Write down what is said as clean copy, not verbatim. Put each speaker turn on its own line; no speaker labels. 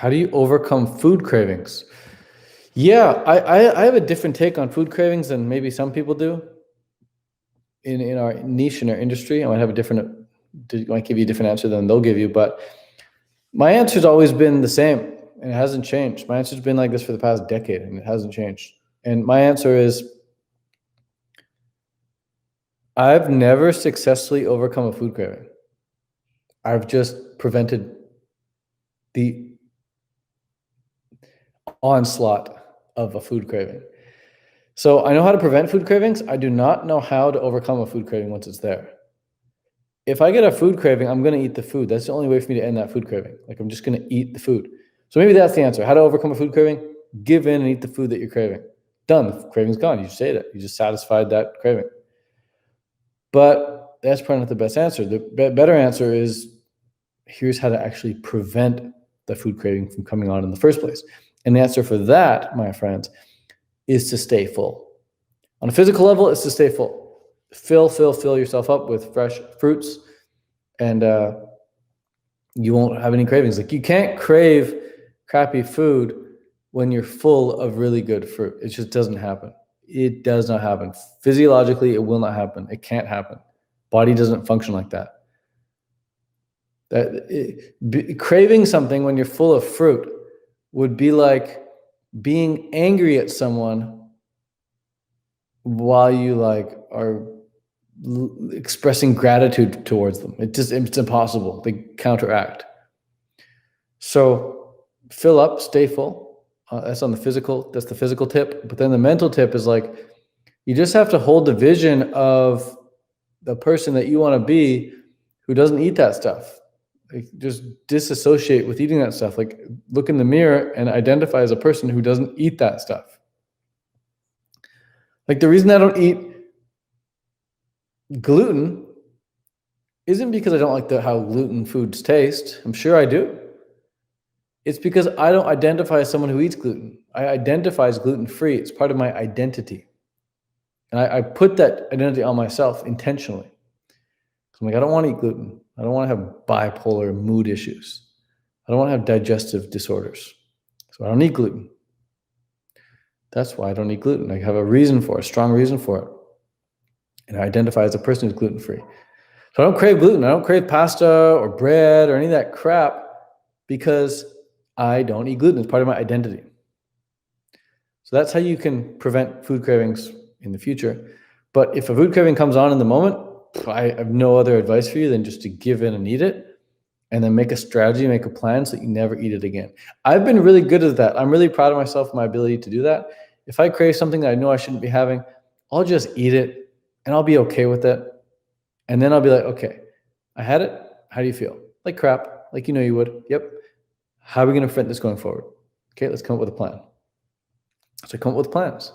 How do you overcome food cravings? Yeah, I have a different take on food cravings than maybe some people do in our niche, in our industry. I might have I might give you a different answer than they'll give you, but my answer's always been the same and it hasn't changed. My answer's been like this for the past decade and it hasn't changed. And my answer is I've never successfully overcome a food craving. I've just prevented the onslaught of a food craving. So I know how to prevent food cravings. I do not know how to overcome a food craving once it's there. If I get a food craving, I'm going to eat the food. That's the only way for me to end that food craving. Like I'm just going to eat the food. So maybe that's the answer. How to overcome a food craving? Give in and eat the food that you're craving. Done. The craving's gone. You just ate it. You just satisfied that craving. But that's probably not the best answer. The better answer is here's how to actually prevent the food craving from coming on in the first place. And the answer for that, my friends, is to stay full. On a physical level, it's to stay full. Fill yourself up with fresh fruits, and you won't have any cravings. Like you can't crave crappy food when you're full of really good fruit. It just doesn't happen. It does not happen. Physiologically, it will not happen. It can't happen. Body doesn't function like that. Craving something when you're full of fruit would be like being angry at someone while you like are expressing gratitude towards them. It's impossible. They counteract. So fill up, stay full. That's on the physical. That's the physical tip. But then the mental tip is like, you just have to hold the vision of the person that you want to be who doesn't eat that stuff. Like just disassociate with eating that stuff. Like look in the mirror and identify as a person who doesn't eat that stuff. Like the reason I don't eat gluten isn't because I don't like how gluten foods taste. I'm sure I do. It's because I don't identify as someone who eats gluten. I identify as gluten-free. It's part of my identity. And I put that identity on myself intentionally. I'm like, I don't want to eat gluten. I don't want to have bipolar mood issues. I don't want to have digestive disorders. So I don't eat gluten. That's why I don't eat gluten. I have a reason for it, a strong reason for it. And I identify as a person who's gluten-free. So I don't crave gluten. I don't crave pasta or bread or any of that crap because I don't eat gluten. It's part of my identity. So that's how you can prevent food cravings in the future. But if a food craving comes on in the moment, I have no other advice for you than just to give in and eat it and then make a strategy, make a plan so that you never eat it again. I've been really good at that. I'm really proud of myself for my ability to do that. If I crave something that I know I shouldn't be having, I'll just eat it and I'll be okay with it. And then I'll be like, okay, I had it. How do you feel? Like crap, like you know you would. Yep. How are we going to prevent this going forward? Okay, let's come up with a plan. So I come up with plans.